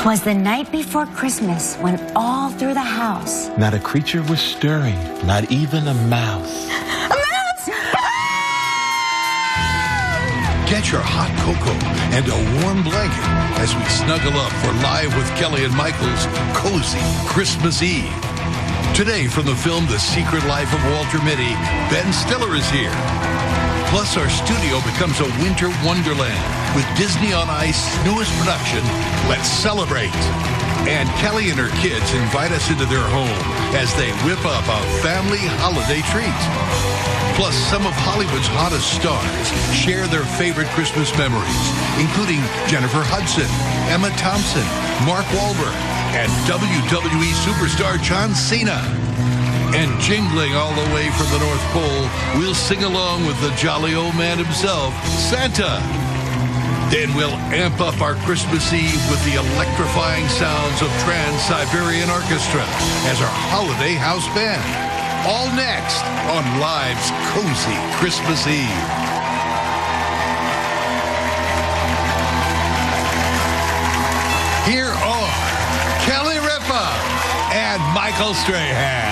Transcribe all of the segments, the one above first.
'Twas the night before Christmas when all through the house not a creature was stirring, not even a mouse. A mouse! Get your hot cocoa and a warm blanket as we snuggle up for Live with Kelly and Michael's Cozy Christmas Eve. Today from the film The Secret Life of Walter Mitty, Ben Stiller is here. Plus, our studio becomes a winter wonderland with Disney on Ice's newest production, Let's Celebrate. And Kelly and her kids invite us into their home as they whip up a family holiday treat. Plus, some of Hollywood's hottest stars share their favorite Christmas memories, including Jennifer Hudson, Emma Thompson, Mark Wahlberg, and WWE superstar John Cena. And jingling all the way from the North Pole, we'll sing along with the jolly old man himself, Santa. Then we'll amp up our Christmas Eve with the electrifying sounds of Trans-Siberian Orchestra as our holiday house band. All next on Live's Cozy Christmas Eve. Here are Kelly Ripa and Michael Strahan.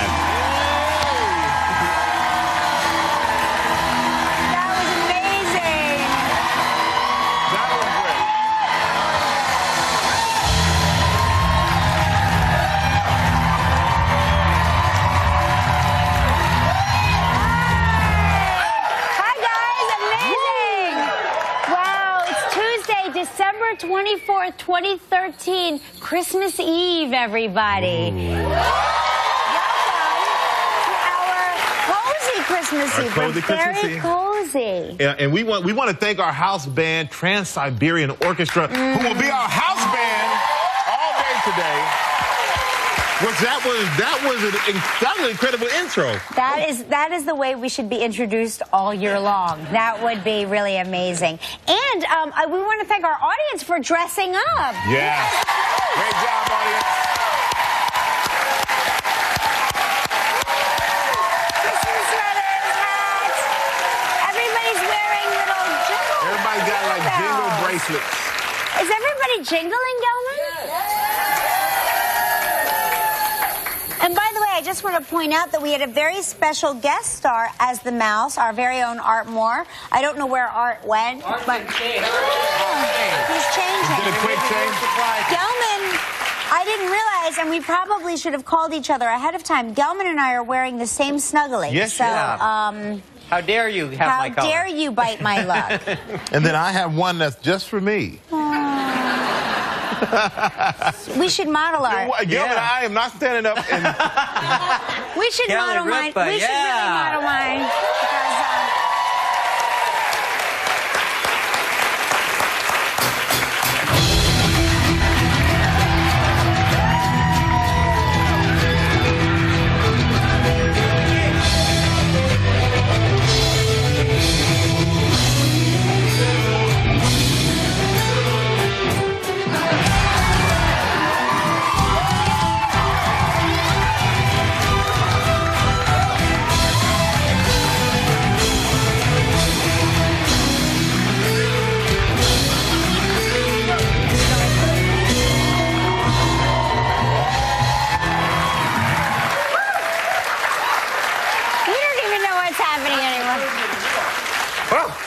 December 24th, 2013, Christmas Eve, everybody. Welcome to our cozy Christmas Eve. Cozy Christmas Eve. Cozy. Yeah, and we want to thank our house band, Trans-Siberian Orchestra, who will be our house band all day today. That was an incredible intro. That is the way we should be introduced all year long. That would be really amazing. And we want to thank our audience for dressing up. Yeah. Great job, audience. Christmas sweaters, hats. Everybody's wearing little jingle. Everybody's got like bells. jingle bracelets. Is everybody jingling, Gelman? And by the way, I just want to point out that we had a very special guest star as the mouse, our very own Art Moore. I don't know where Art went, but he's changing. Did a quick change. Gelman, I didn't realize, and we probably should have called each other ahead of time. Gelman and I are wearing the same snuggling. Yes, so, how dare you have my color? How dare you bite my luck? And then I have one that's just for me. We should model our... Yeah, I am not standing up. And... We should Kelly model mine. Ripa, We should really model mine.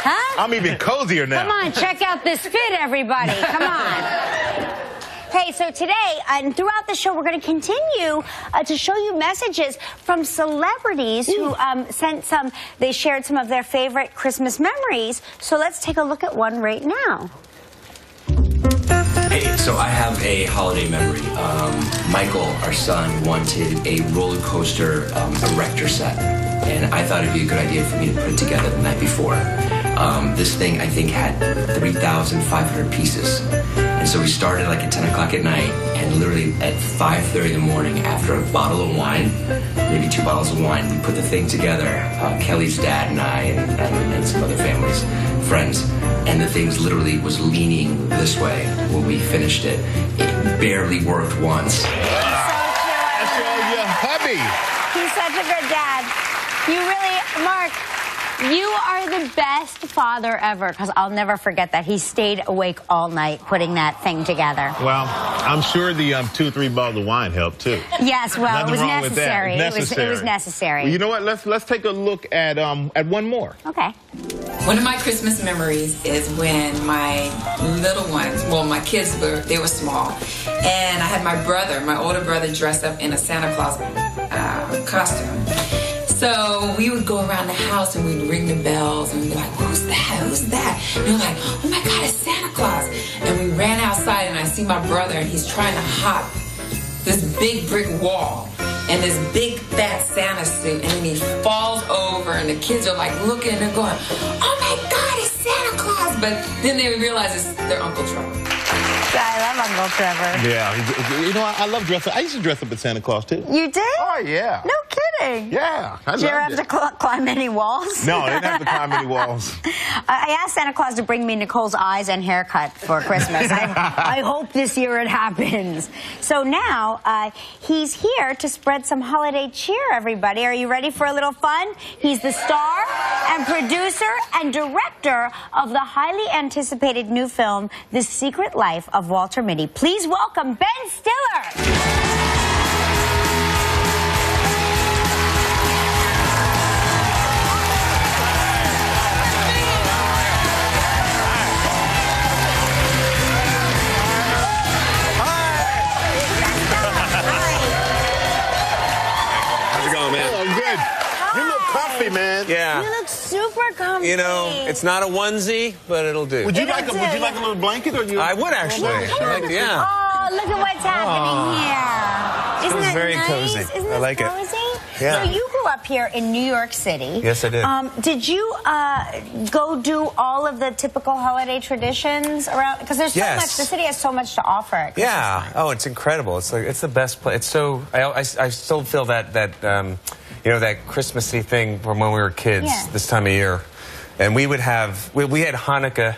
Huh? I'm even cozier now. Come on, check out this fit, everybody. Come on. Hey, so today and throughout the show, we're going to continue to show you messages from celebrities who they shared some of their favorite Christmas memories. So let's take a look at one right now. Hey, so I have a holiday memory. Michael, our son, wanted a roller coaster erector set, and I thought it'd be a good idea for me to put it together the night before. This thing, I think, had 3,500 pieces. And so we started like at 10 o'clock at night, and literally at 5:30 in the morning, after a bottle of wine, maybe 2 bottles of wine, we put the thing together, Kelly's dad and I, and some other friends, and the thing literally was leaning this way when we finished it. It barely worked once. That's all you're heavy. He's such a good dad. You really, Mark, You are the best father ever, because I'll never forget that. He stayed awake all night putting that thing together. Well, I'm sure the 2 or 3 bottles of wine helped too. Yes, well, Nothing it was wrong with that. necessary. It was necessary. Well, you know what? Let's take a look at one more. Okay. One of my Christmas memories is when my little ones, well, my kids they were small, and I had my older brother, dressed up in a Santa Claus costume. So we would go around the house and we'd ring the bells and we'd be like, who's that? Who's that? And we were like, oh my God, it's Santa Claus. And we ran outside and I see my brother and he's trying to hop this big brick wall and this big fat Santa suit, and then he falls over and the kids are like looking and they're going, oh my God, it's Santa Claus. But then they realize it's their Uncle Trevor. I love Uncle Trevor. Yeah, you know, I love dressing. I used to dress up as Santa Claus too. You did? Oh yeah. No kidding. Yeah, I Did you ever have to climb any walls? No, I didn't have to climb any walls. I asked Santa Claus to bring me Nicole's eyes and haircut for Christmas. I hope this year it happens. So now he's here to spread some holiday cheer, everybody. Are you ready for a little fun? He's the star and producer and director of the highly anticipated new film, The Secret Life of Walter Mitty. Please welcome Ben Stiller. Man. Yeah. You look super comfy. You know, it's not a onesie, but it'll do. Would you like a little blanket, or you? I would actually. Yeah. Oh, look at what's happening here. Isn't that very nice? cozy. Isn't I like it. cozy? Yeah. So you grew up here in New York City. Yes, I did. Did you go do all of the typical holiday traditions around? Because there's so much. The city has so much to offer. At Yeah. Christmas. Oh, it's incredible. It's like the best place. It's so. I still feel that you know, that Christmassy thing from when we were kids, this time of year. And we would have, we had Hanukkah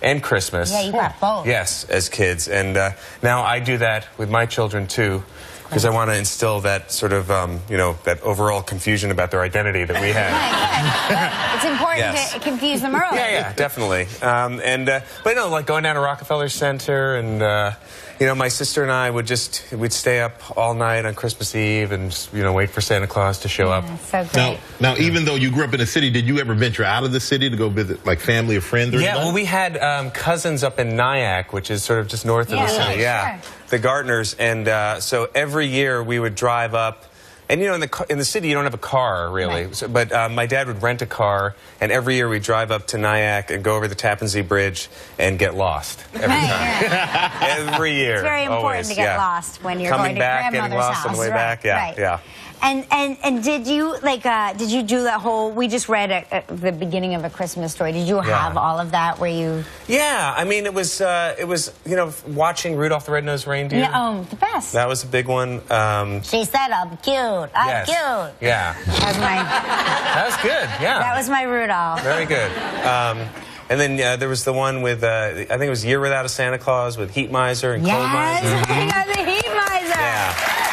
and Christmas. Yeah, you got both. Yes, as kids. And now I do that with my children, too, because I want to instill that sort of, you know, that overall confusion about their identity that we have. It's important to confuse them early. Yeah, definitely. But no, like going down to Rockefeller Center and, you know, my sister and I we'd stay up all night on Christmas Eve and, you know, wait for Santa Claus to show up. So great. Now, even though you grew up in the city, did you ever venture out of the city to go visit, like, family or friends? Or Well, we had cousins up in Nyack, which is sort of just north of the city. Yeah, sure. The Gartners. And so every year we would drive up. And, you know, in the city, you don't have a car, really. Right. So, but my dad would rent a car, and every year we'd drive up to Nyack and go over the Tappan Zee Bridge and get lost every time. Every year. It's very important always, to get lost when you're coming going to back, grandmother's getting lost house. on the way back. Yeah, yeah. And did you did you do that whole? We just read the beginning of A Christmas Story. Did you have all of that? Where you? Yeah, I mean, it was you know, watching Rudolph the Red-Nosed Reindeer. Yeah, the best. That was a big one. She said, "I'm cute. I'm cute." Yeah. That was good. Yeah. That was my Rudolph. Very good. And then there was the one with I think it was Year Without a Santa Claus with Heat Miser and Cold Miser. Yes, got the Heat Miser. Yeah.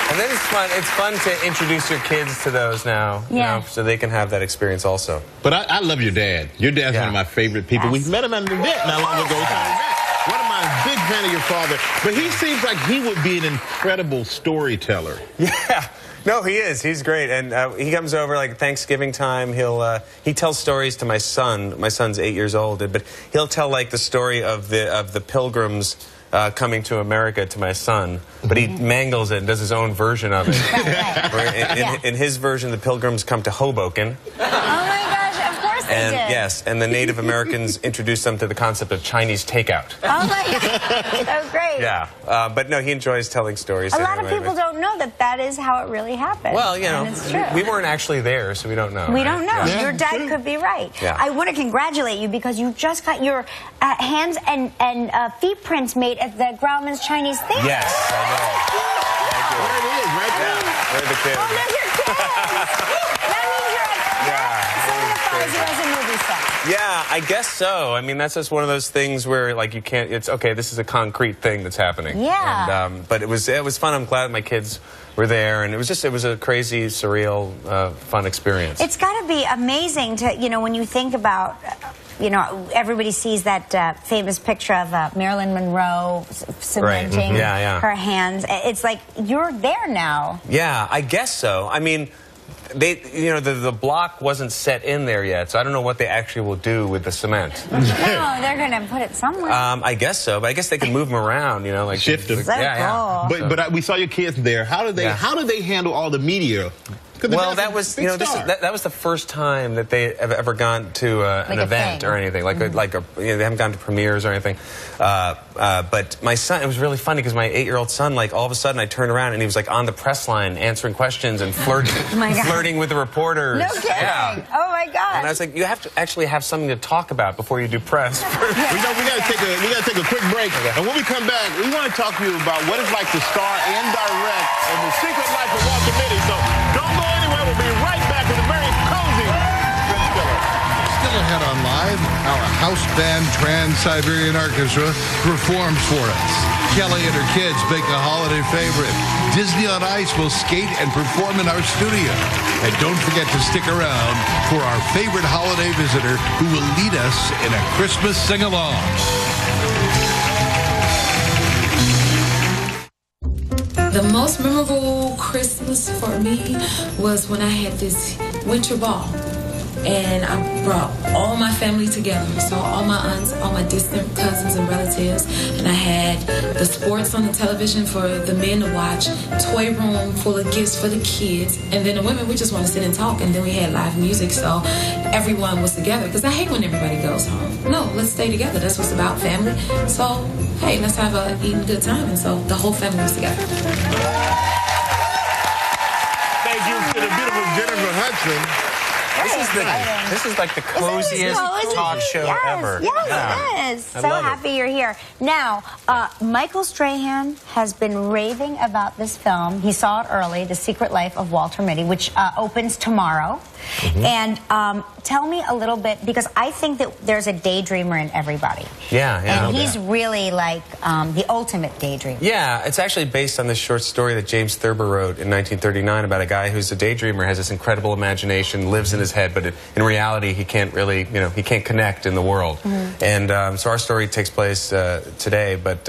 And then it's fun to introduce your kids to those now, you know, so they can have that experience also. But I love your dad. Your dad's one of my favorite people. We met him at an event not long ago. One of my big fan of your father. But he seems like he would be an incredible storyteller. Yeah. No, he is. He's great. And he comes over like Thanksgiving time. He tells stories to my son. My son's 8 years old, but he'll tell like the story of the pilgrims coming to America to my son, but he mangles it and does his own version of it. In his version, the pilgrims come to Hoboken. Oh my gosh, of course they did. Yes, and the Native Americans introduced them to the concept of Chinese takeout. Oh my gosh, so great. Yeah, but no, he enjoys telling stories. A lot of people don't know that is how it really happened. Well, you know, it's true. we weren't actually there, so we don't know. We don't know. Yeah. Your dad could be right. Yeah. I want to congratulate you because you just got your hands and feet prints made at the Grauman's Chinese Theater. Yes, I know. Thank you. There it is, right there. Yeah, they're the kids. Oh, they're your kids. That means you're at Yeah. someone that follows you as a movie awesome. Yeah, I guess so. I mean, that's just one of those things where, like, you can't. It's okay. This is a concrete thing that's happening. Yeah. And, but it was fun. I'm glad my kids were there, and it was a crazy, surreal, fun experience. It's got to be amazing to, you know, when you think about, you know, everybody sees that famous picture of Marilyn Monroe cementing her hands. It's like you're there now. Yeah, I guess so. I mean, the block wasn't set in there yet, so I don't know what they actually will do with the cement. No, they're going to put it somewhere. I guess so, but I guess they can move them around, you know, like shift them. Cool. But we saw your kids there. How did they handle all the media? Well, that was that was the first time that they have ever gone to an event or anything they haven't gone to premieres or anything. But my son, it was really funny because my 8-year-old son, like all of a sudden, I turned around and he was like on the press line answering questions and flirting with the reporters. No kidding! Yeah. Oh my God! And I was like, you have to actually have something to talk about before you do press. We gotta take a quick break, and when we come back, we want to talk to you about what it's like to star and direct in The Secret Life of Walter Mitty. So don't go anywhere. We'll be right back with a very cozy Prince Philip. Still ahead on Live, our house band Trans-Siberian Orchestra performs for us. Kelly and her kids make a holiday favorite. Disney on Ice will skate and perform in our studio. And don't forget to stick around for our favorite holiday visitor who will lead us in a Christmas sing-along. The most memorable Christmas for me was when I had this winter ball. And I brought all my family together. So all my aunts, all my distant cousins and relatives. And I had the sports on the television for the men to watch, toy room full of gifts for the kids. And then the women, we just want to sit and talk. And then we had live music, so everyone was together. Because I hate when everybody goes home. No, let's stay together. That's what's about, family. So, hey, let's have a eating good time. And so the whole family was together. Thank you to the beautiful Jennifer Hudson. This is like the coziest talk show ever. Yes, it is. So happy you're here. Now, Michael Strahan has been raving about this film. He saw it early, The Secret Life of Walter Mitty, which opens tomorrow. And tell me a little bit, because I think that there's a daydreamer in everybody. And he's really like the ultimate daydreamer. Yeah, it's actually based on this short story that James Thurber wrote in 1939 about a guy who's a daydreamer, has this incredible imagination, lives in his head, but in reality he can't really, he can't connect in the world. And so our story takes place today, but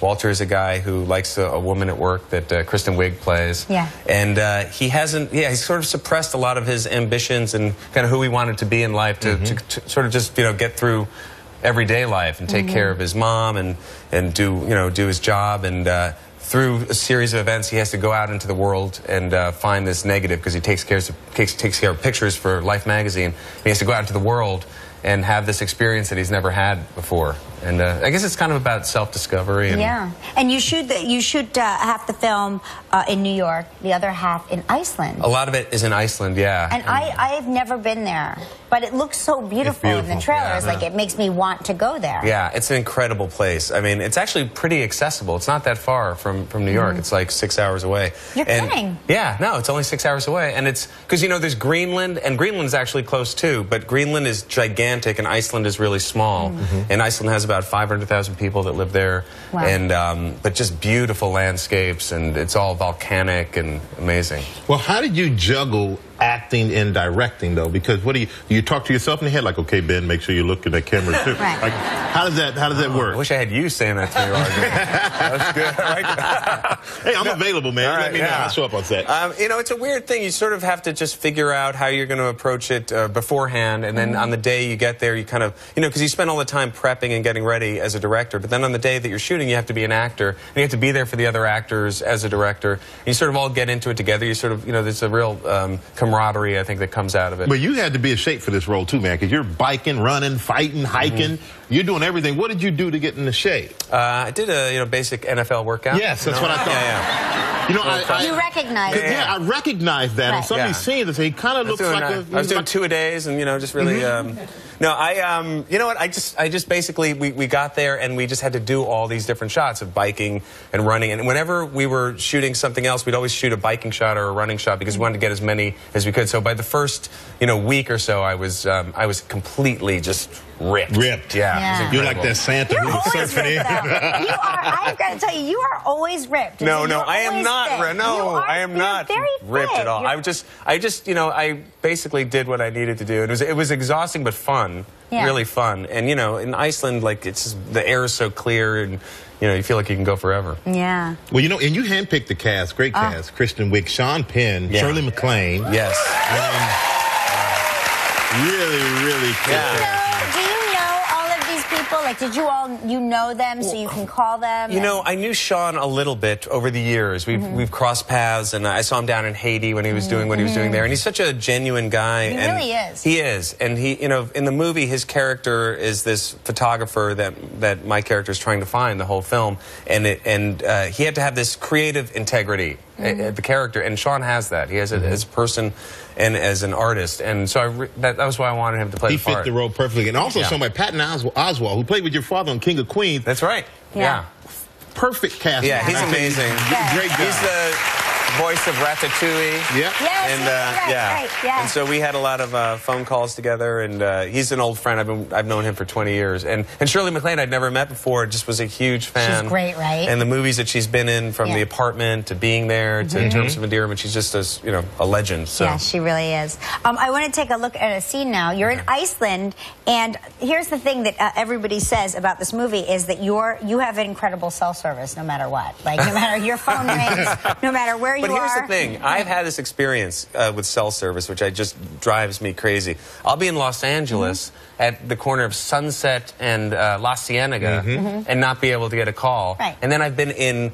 Walter is a guy who likes a woman at work that Kristen Wiig plays. And he's sort of suppressed a lot of his ambitions and kind of who he wanted to be in life to sort of just, get through everyday life and take care of his mom and do his job. And through a series of events, he has to go out into the world and find this negative, because he takes care of pictures for Life magazine. He has to go out into the world and have this experience that he's never had before. And I guess it's kind of about self-discovery. And you shoot half the film in New York, the other half in Iceland. A lot of it is in Iceland, And I've never been there, but it looks so beautiful in the trailers. Like, it makes me want to go there. Yeah, it's an incredible place. I mean, it's actually pretty accessible. It's not that far from New York. It's like 6 hours away. You're kidding? Yeah, no, it's only 6 hours away. And it's because, there's Greenland, and Greenland's actually close too, but Greenland is gigantic and Iceland is really small. And Iceland has about 500,000 people that live there. And but just beautiful landscapes, and it's all volcanic and amazing. Well, how did you juggle acting and directing, though? Because do you talk to yourself in the head like, okay, Ben, make sure you look at that camera too? Like, how does that work? I wish I had you saying that to me, Roger. That's good. Right? Hey, I'm available, man. Let me know. I'll show up on set. It's a weird thing. You sort of have to just figure out how you're going to approach it beforehand, and then on the day you get there, you kind of, because you spend all the time prepping and getting ready as a director, but then on the day that you're shooting, you have to be an actor, and you have to be there for the other actors as a director. And you sort of all get into it together. You sort of, there's a real camaraderie, I think, that comes out of it. But you had to be in shape for this role too, man, because you're biking, running, fighting, hiking. You're doing everything. What did you do to get in the shape? I did a basic NFL workout. Yes, that's what I thought. You recognize it. Yeah, I recognize that. On some of these scenes, he kind of looks like I was doing 2 a days, and just really No, you know what? I just basically, we got there and we just had to do all these different shots of biking and running. And whenever we were shooting something else, we'd always shoot a biking shot or a running shot because we wanted to get as many as we could. So by the first, week or so, I was completely just ripped. Yeah. You're like that Santa who was surfing in. You are, I've got to tell you, you are always ripped. No, You're I am always not. fit. I am not very ripped fit. at all. I basically did what I needed to do. It was exhausting but fun, really fun. And in Iceland, like it's just, the air is so clear, and you feel like you can go forever. Yeah. Well, and you handpicked the cast, great cast: Kristen Wiig, Sean Penn, Shirley MacLaine. Yes. Really cool. Do you know all of these people? Like, did you know them so you can call them? I knew Sean a little bit over the years. We've crossed paths, and I saw him down in Haiti when he was doing what he was doing there. And he's such a genuine guy. He really is. He is. And he, in the movie, his character is this photographer that my character is trying to find the whole film. And he had to have this creative integrity, the character. And Sean has that. He has it as a person and as an artist. And so that was why I wanted him to play the part. He fit the role perfectly. And also somebody, Patton Oswalt, who played with your father on King of Queens. That's right. Yeah. Perfect casting. Yeah, he's amazing. Great guy. He's the voice of Ratatouille. Yeah. Yes, right. And so we had a lot of phone calls together, and he's an old friend. I've known him for 20 years. And Shirley MacLaine I'd never met before, just was a huge fan. She's great, right? And the movies that she's been in, from The Apartment to Being There to Terms of Endearment, she's just a legend. So. Yeah, she really is. I want to take a look at a scene now. You're in Iceland, and here's the thing that everybody says about this movie is that you have incredible cell service no matter what. Like, no matter your phone rings, no matter where you are. But here's the thing. I've had this experience with cell service, which just drives me crazy. I'll be in Los Angeles at the corner of Sunset and La Cienega and not be able to get a call. Right. And then I've been in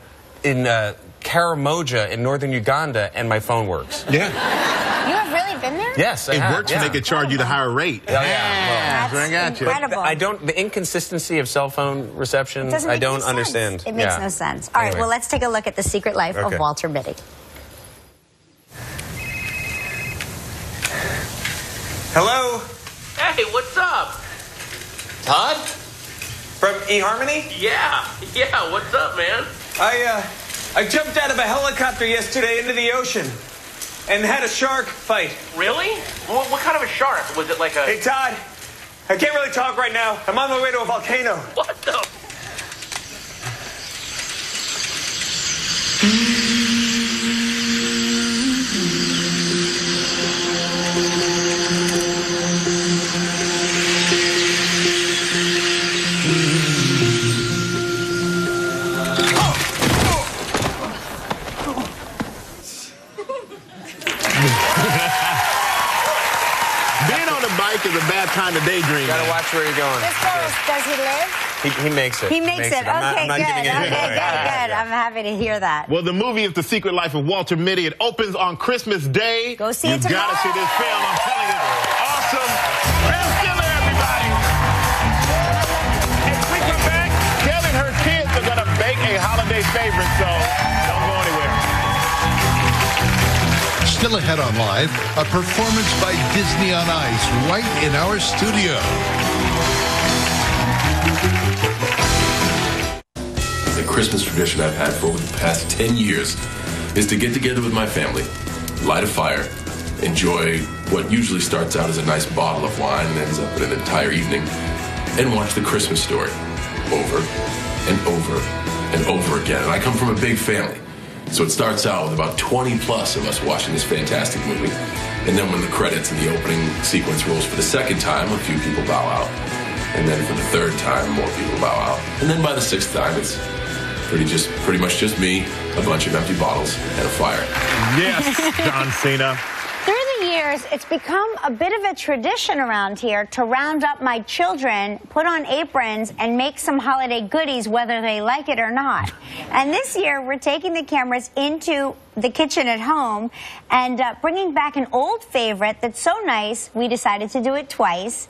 Karamoja in northern Uganda, and my phone works. Yeah. You have really been there? Yes, It works when they could charge you the higher rate. That's I got you. incredible. The inconsistency of cell phone reception, I don't understand. It makes no sense. All right, well, let's take a look at The Secret Life of Walter Mitty. Hello? Hey, what's up? Todd? From eHarmony? Yeah, what's up, man? I jumped out of a helicopter yesterday into the ocean and had a shark fight. Really? What kind of a shark? Was it like a... Hey, Todd, I can't really talk right now. I'm on my way to a volcano. What the... Being on a bike is a bad time to daydream. Gotta watch where you're going. This fellow, does he live? He makes it. He makes it. I'm not Okay, giving good. anything away. Good. I'm happy to hear that. Well, the movie is The Secret Life of Walter Mitty. It opens on Christmas Day. Go see it You gotta tomorrow. see this film. I'm telling you. Awesome. Ben Stiller, everybody. And when we come back, Kelly and her kids are gonna bake a holiday favorite, so don't go anywhere. Still ahead on Live, a performance by Disney on Ice right in our studio. The Christmas tradition I've had for over the past 10 years is to get together with my family, light a fire, enjoy what usually starts out as a nice bottle of wine and ends up in an entire evening, and watch The Christmas Story over and over and over again. And I come from a big family, so it starts out with about 20 plus of us watching this fantastic movie. And then when the credits and the opening sequence rolls for the second time, a few people bow out. And then for the third time, more people bow out. And then by the sixth time, it's pretty much just me, a bunch of empty bottles, and a fire. Yes, John Cena. Through the years, it's become a bit of a tradition around here to round up my children, put on aprons, and make some holiday goodies, whether they like it or not. And this year, we're taking the cameras into the kitchen at home and bringing back an old favorite that's so nice, we decided to do it twice.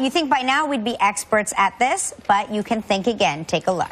You think by now we'd be experts at this, but you can think again. Take a look.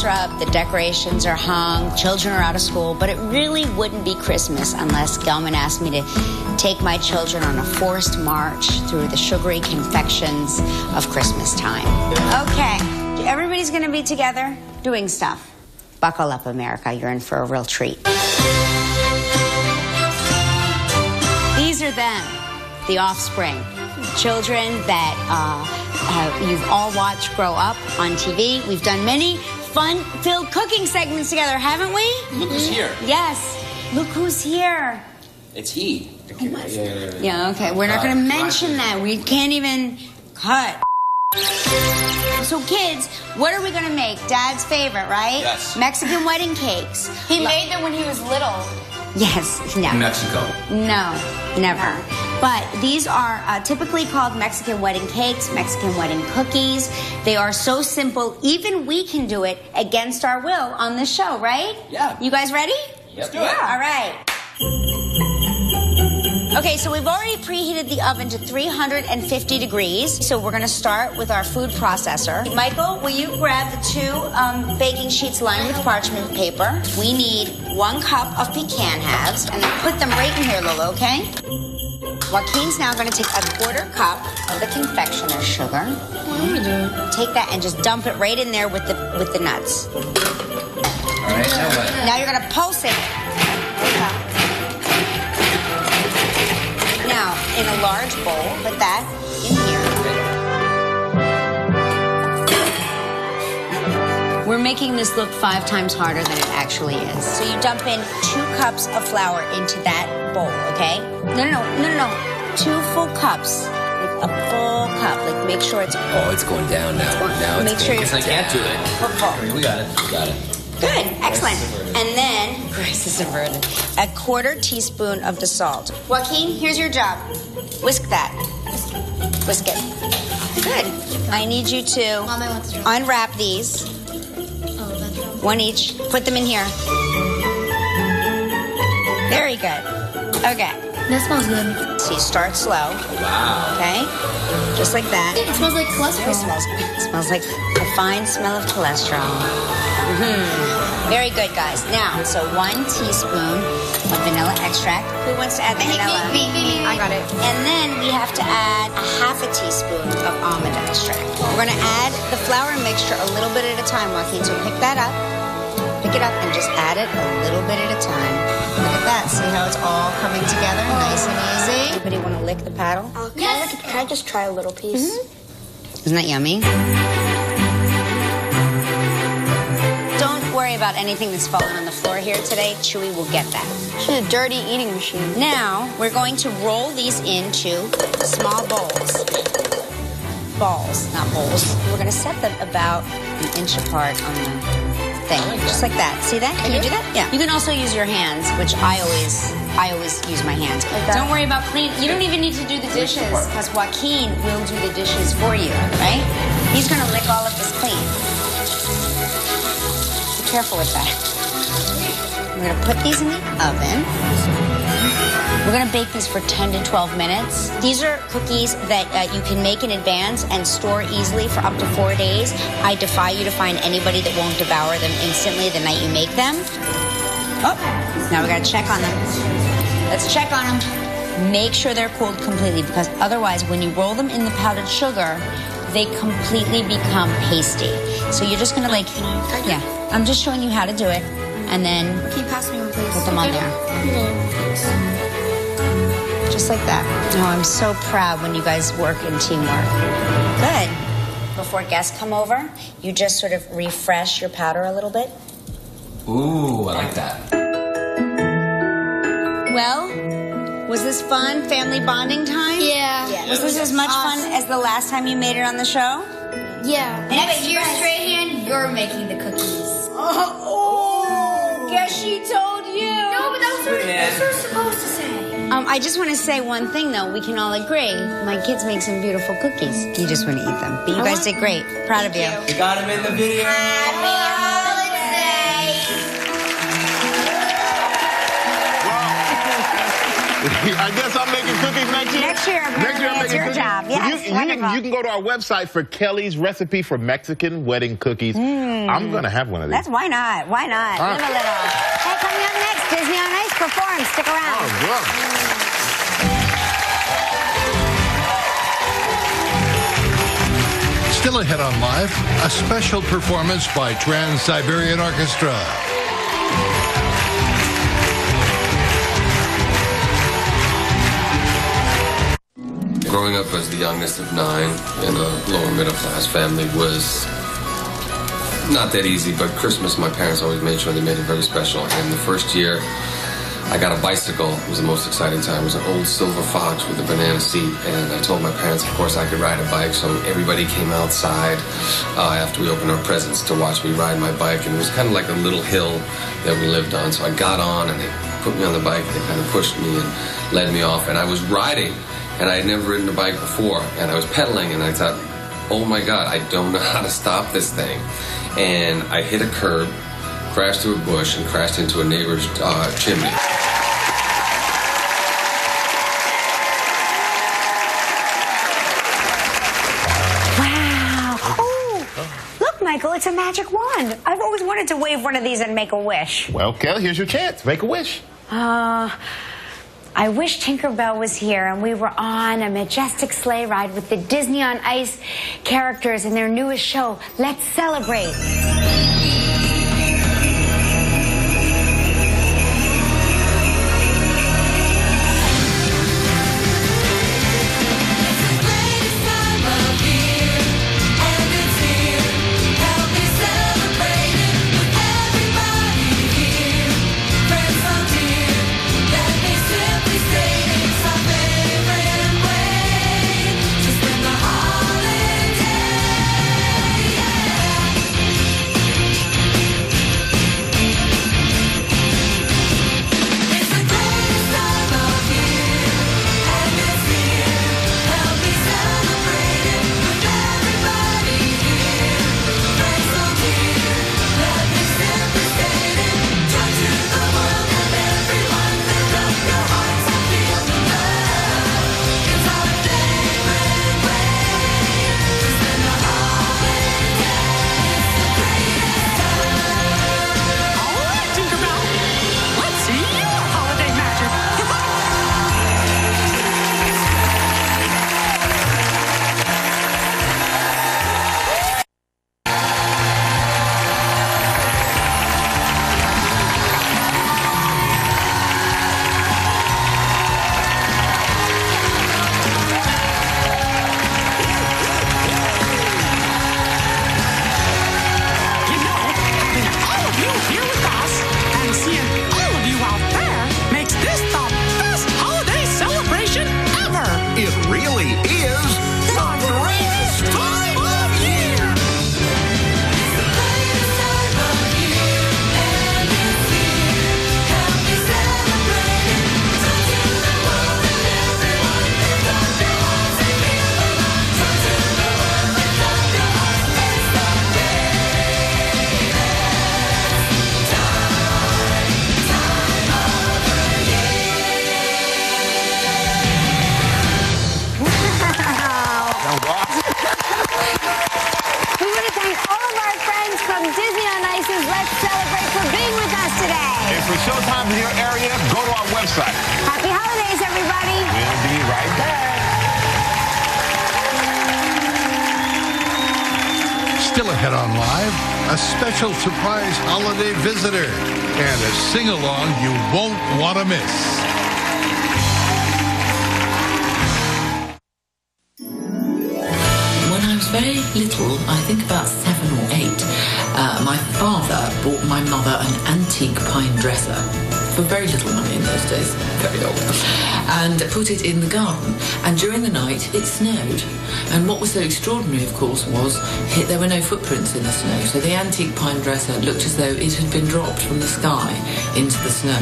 lights are up, the decorations are hung, children are out of school, but it really wouldn't be Christmas unless Gelman asked me to take my children on a forced march through the sugary confections of Christmas time. Okay, everybody's gonna be together doing stuff. Buckle up, America, you're in for a real treat. These are them, the offspring. Children that you've all watched grow up on TV. We've done many fun-filled cooking segments together, haven't we? Look who's here. Yes. Look who's here. It's he. Yeah, okay. We're not going to mention that. We can't even cut. So, kids, what are we going to make? Dad's favorite, right? Yes. Mexican wedding cakes. He made them when he was little. Yes. No. In Mexico. No, never. But these are typically called Mexican wedding cakes, Mexican wedding cookies. They are so simple, even we can do it against our will on this show, right? Yeah. You guys ready? Let's do it. All right. Okay, so we've already preheated the oven to 350 degrees. So we're going to start with our food processor. Michael, will you grab the 2 baking sheets lined with parchment paper? We need 1 cup of pecan halves, and then put them right in here, Lolo, okay? Joaquin's now going to take a 1/4 cup of the confectioner's sugar. Take that and just dump it right in there with the nuts. All right, now what? Now you're going to pulse it. Now, in a large bowl, put that in here. We're making this look 5 times harder than it actually is. So you dump in 2 cups of flour into that bowl, okay? No. 2 full cups. Like a full cup. Like, make sure it's full. Oh, it's going down now. Now it's Make sure because I can't do it. Full. We got it. Good, excellent. And then, Grace is averted. A 1/4 teaspoon of the salt. Joaquin, here's your job. Whisk that. Whisk it. Good. I need you to unwrap these. 1 each. Put them in here. Very good. Okay. That smells good. So you start slow. Wow. Okay? Just like that. It smells like cholesterol. It smells like a fine smell of cholesterol. Very good, guys. Now, so 1 teaspoon of vanilla extract. Who wants to add the vanilla? Me. I got it. And then we have to add a 1/2 teaspoon of almond extract. We're going to add the flour mixture a little bit at a time, Joaquin. So pick that up. Pick it up and just add it a little bit at a time. Look at that. See how it's all coming together? Nice and easy. Anybody want to lick the paddle? Yes. Can I just try a little piece? Isn't that yummy? Don't worry about anything that's fallen on the floor here today. Chewy will get that. She's a dirty eating machine. Now, we're going to roll these into small bowls. Balls, not bowls. We're going to set them about 1 inch apart on the thing. Just like that. See that? Can you do that? Yeah. You can also use your hands, which I always use my hands. Like that? Don't worry about cleaning. You don't even need to do the dishes because Joaquin will do the dishes for you, right? He's going to lick all of this clean. Be careful with that. We're going to put these in the oven. We're going to bake these for 10 to 12 minutes. These are cookies that you can make in advance and store easily for up to 4 days. I defy you to find anybody that won't devour them instantly the night you make them. Oh, now we got to check on them. Let's check on them. Make sure they're cooled completely because otherwise when you roll them in the powdered sugar, they completely become pasty. So you're just going to yeah, I'm just showing you how to do it. And then Can you pass me one, please? put them on there. Just like that. Oh, I'm so proud when you guys work in teamwork. Good. Before guests come over, you just sort of refresh your powder a little bit. Ooh, I like that. Well, was this fun? Family bonding time? Yeah. Was this as much fun as the last time you made it on the show? Yeah. Next year, Strahan, you're making the cookies. Oh, guess she told you. No, but that's what we're supposed to say. I just want to say one thing, though. We can all agree. My kids make some beautiful cookies. You just want to eat them. But you guys did great. Proud of you. We got him in the video. Happy holidays. I guess I'm making cookies next year. Next year, apparently, I'm it's making your cookies. job. Yes, You can go to our website for Kelly's recipe for Mexican wedding cookies. I'm going to have one of these. That's why not? Why not? All right. Live a little. Hey, coming up next, Disney on Ice performs. Stick around. Oh, good. Still ahead on Live, a special performance by Trans-Siberian Orchestra. Growing up as the youngest of 9 in a lower middle class family was not that easy, but Christmas, my parents always made sure they made it very special. And the first year I got a bicycle. It was the most exciting time. It was an old Silver Fox with a banana seat, and I told my parents, of course, I could ride a bike, so everybody came outside after we opened our presents to watch me ride my bike, and it was kind of like a little hill that we lived on. So I got on, and they put me on the bike, and they kind of pushed me and led me off, and I was riding, and I had never ridden a bike before, and I was pedaling, and I thought, oh my God, I don't know how to stop this thing. And I hit a curb, crashed through a bush, and crashed into a neighbor's chimney. Wow. Oh, look, Michael, it's a magic wand. I've always wanted to wave one of these and make a wish. Well, Kelly, here's your chance. Make a wish. I wish Tinkerbell was here and we were on a majestic sleigh ride with the Disney on Ice characters in their newest show, Let's Celebrate. Showtime in your area, go to our website. Happy holidays, everybody. We'll be right back. Still ahead on Live, a special surprise holiday visitor and a sing-along you won't want to miss. When I was very little, I think about 7 or 8, my father bought my mother an antique pine dresser for very little money in those days, very old, and put it in the garden. And during the night, it snowed. And what was so extraordinary, of course, was there were no footprints in the snow. So the antique pine dresser looked as though it had been dropped from the sky into the snow.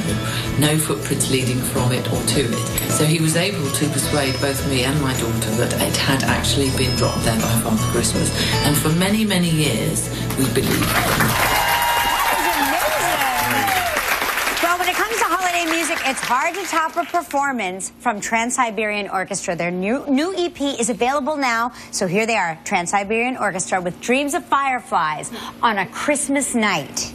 No footprints leading from it or to it. So he was able to persuade both me and my daughter that it had actually been dropped there by Father Christmas. And for many, many years, we believed him. That was amazing. Well, when it comes comes to holiday music, it's hard to top a performance from Trans-Siberian Orchestra. Their new EP is available now, so here they are, Trans-Siberian Orchestra with Dreams of Fireflies on a Christmas night.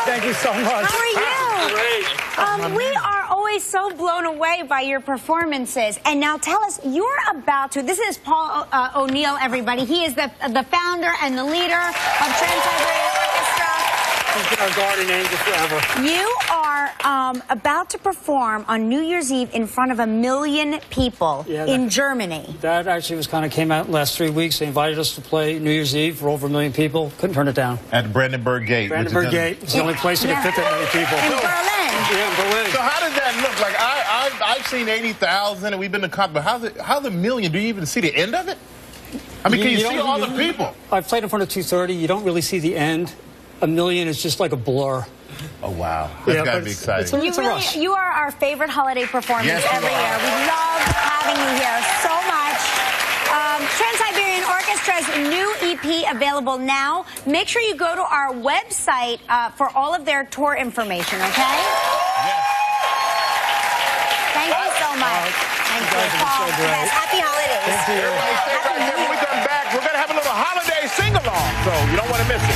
Thank you so much. How are you? We are always so blown away by your performances. And now tell us, you're about to, this is Paul O'Neill, everybody. He is the founder and the leader of Trans-Siberian Orchestra. He's been our guardian angel forever. You are about to perform on New Year's Eve in front of 1 million people in Germany. That actually came out in the last 3 weeks. They invited us to play New Year's Eve for over 1 million people. Couldn't turn it down. At the Brandenburg Gate. Brandenburg Gate. It's the only place that could fit that many people. In Berlin. Yeah, in Berlin. So how does that look? Like I've seen 80,000 and we've been to concert, but how's 1 million? Do you even see the end of it? I mean, can you see all the people? I've played in front of 230. You don't really see the end. 1 million is just like a blur. Oh, wow. That's got to be exciting. You are our favorite holiday performance every year. We love having you here so much. Trans-Siberian Orchestra's new EP available now. Make sure you go to our website for all of their tour information, okay? Yes. Thank you so much. Thank you, Paul. Yes, happy holidays. Thank you. Everybody stay right there. When we come back, we're going to have a little holiday sing-along, so you don't want to miss it.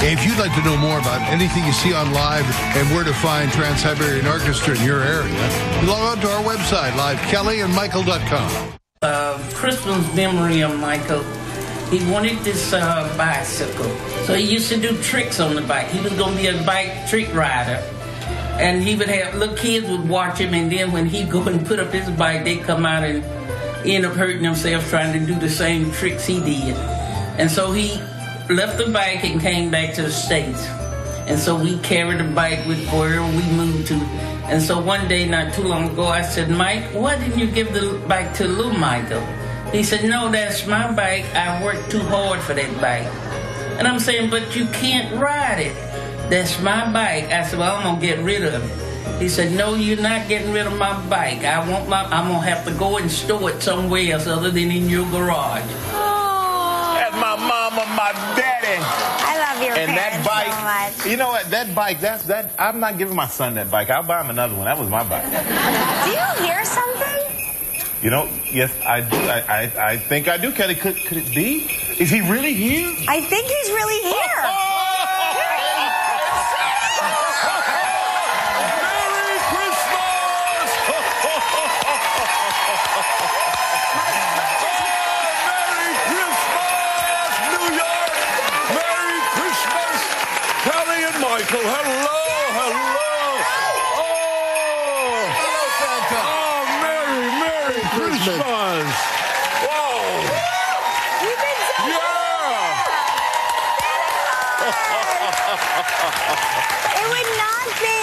If you'd like to know more about anything you see on live and where to find Trans-Siberian Orchestra in your area, log on to our website, livekellyandmichael.com. Christmas memory of Michael. He wanted this bicycle. So he used to do tricks on the bike. He was going to be a bike trick rider. And he would have, little kids would watch him, and then when he'd go and put up his bike, they'd come out and end up hurting themselves trying to do the same tricks he did. And so he left the bike and came back to the States. And so we carried the bike with wherever we moved to. And so one day, not too long ago, I said, Mike, why didn't you give the bike to little Michael? He said, no, that's my bike. I worked too hard for that bike. And I'm saying, but you can't ride it. That's my bike. I said, well, I'm going to get rid of it. He said, no, you're not getting rid of my bike. I'm going to have to go and store it somewhere else other than in your garage. That's my mama, my daddy. I love your And parents. that bike. so much. You know what? That bike, that. I'm not giving my son that bike. I'll buy him another one. That was my bike. Do you hear something? You know, yes, I do. I think I do, Kelly. Could it be? Is he really here? I think he's really here. Michael, hello, hello. Oh, hello, Santa. Oh, Merry Christmas. Whoa. You've been so It would not be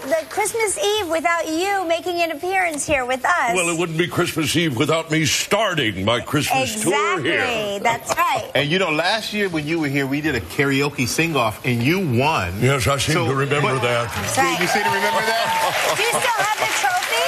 the Christmas Eve without you making an appearance here with us. Well, it wouldn't be Christmas Eve without me starting my Christmas tour here. Exactly, that's right. And you know, last year when you were here, we did a karaoke sing-off, and you won. Yes, I seem to remember that. That's right. You seem to remember that? Do you still have the trophy?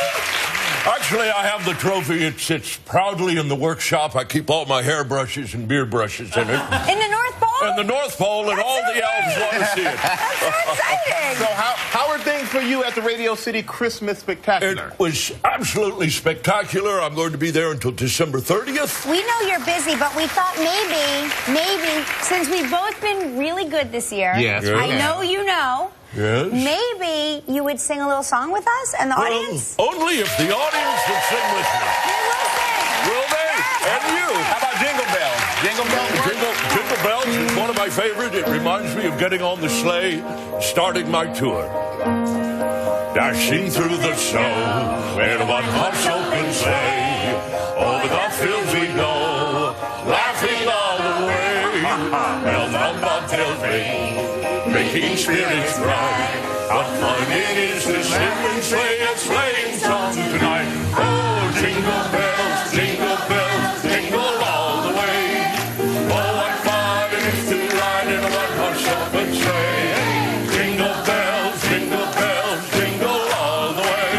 Actually, I have the trophy. It sits proudly in the workshop. I keep all my hairbrushes and beard brushes in it. In the North Pole? In the North Pole, and all the elves want to see it. That's so exciting. So how are things for you at the Radio City Christmas Spectacular? It was absolutely spectacular. I'm going to be there until December 30th. We know you're busy, but we thought maybe, since we've both been really good this year, yes, I know you know, yes, maybe you would sing a little song with us and the audience? Only if the audience would sing with me. They will sing. Will they? And you? How about Jingle Bells? Jingle Bells? Jingle Bells is one of my favorite. It reminds me of getting on the sleigh, starting my tour. Dashing through the snow in a one-horse open sleigh. Over the fields we go, laughing all the way. Bells on bobtails ring, making spirits bright. What fun it is to sit and slay a sleighing song tonight. Oh, jingle bells, jingle all the way. Oh, what fun it is to ride in a one-horse open sleigh. Jingle bells, jingle all the way.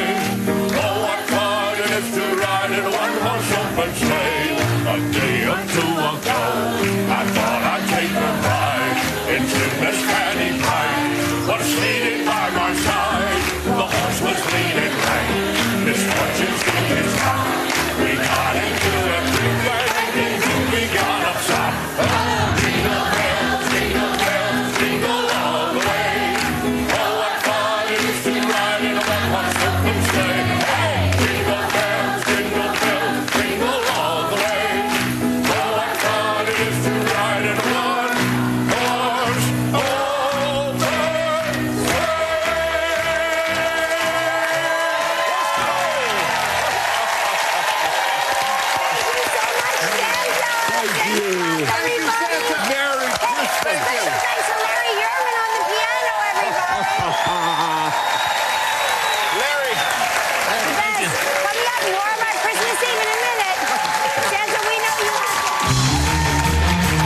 Oh, what fun it is to ride in a one-horse open sleigh. A day or two ago, I thought I'd take a ride into Miss Patty Pike. Was leading by my side, the horse was leading right. Misfortunes in his heart, we got into a big and we got upset. Oh, jingle bells, jingle all the way. Oh, what fun it is to ride in a one-horse open sleigh. Hey, jingle bells, jingle all the way. Oh, what fun it is to ride in a one-horse open sleigh.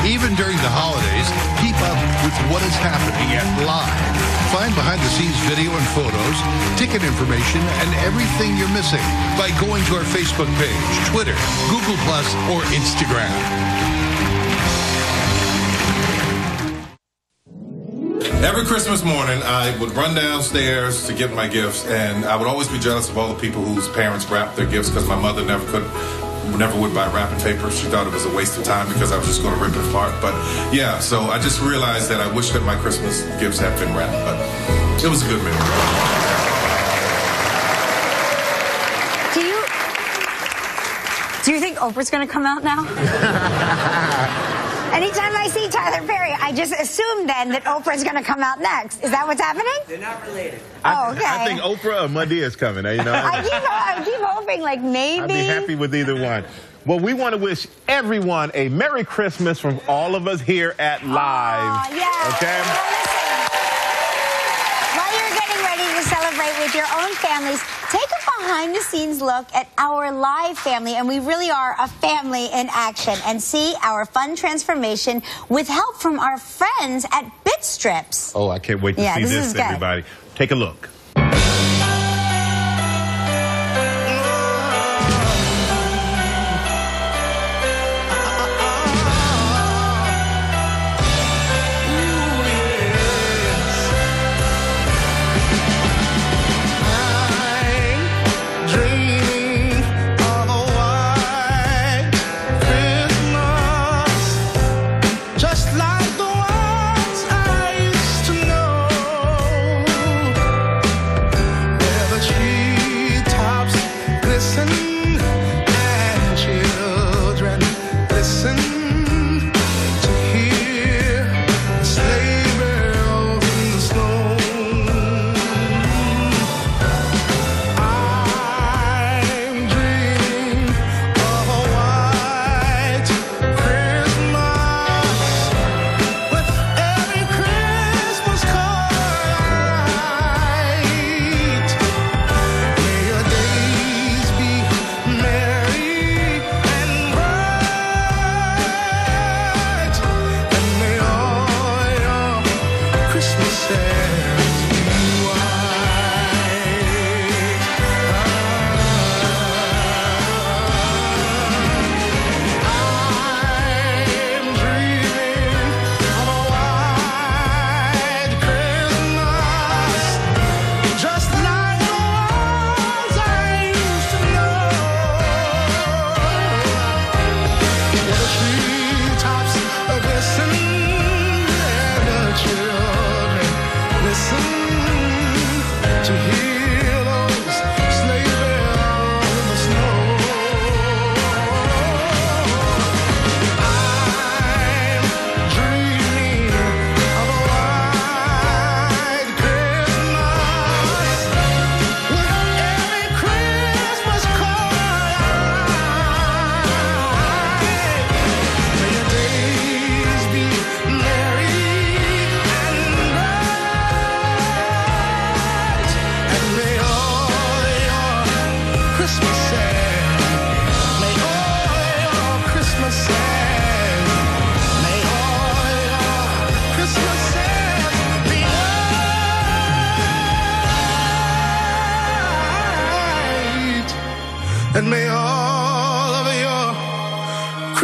Even during the holidays, keep up with what is happening at Live. Find behind-the-scenes video and photos, ticket information, and everything you're missing by going to our Facebook page, Twitter, Google+, or Instagram. Every Christmas morning, I would run downstairs to get my gifts, and I would always be jealous of all the people whose parents wrapped their gifts because my mother never would buy wrapping paper. She thought it was a waste of time because I was just going to rip it apart. But yeah, so I just realized that I wish that my Christmas gifts had been wrapped, but it was a good memory. Do you think Oprah's going to come out now? Anytime I see Tyler Perry, I just assume then that Oprah's going to come out next. Is that what's happening? They're not related. Oh, okay. I think Oprah or Madea is coming. You know, I keep hoping, like, maybe. I'd be happy with either one. Well, we want to wish everyone a Merry Christmas from all of us here at Live. Yeah. Okay? Well, listen, while you're getting ready to celebrate with your own families, take a behind-the-scenes look at our Live family, and we really are a family in action, and see our fun transformation with help from our friends at Bitstrips. Oh, I can't wait to see this, everybody. Take a look.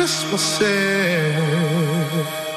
Christmases.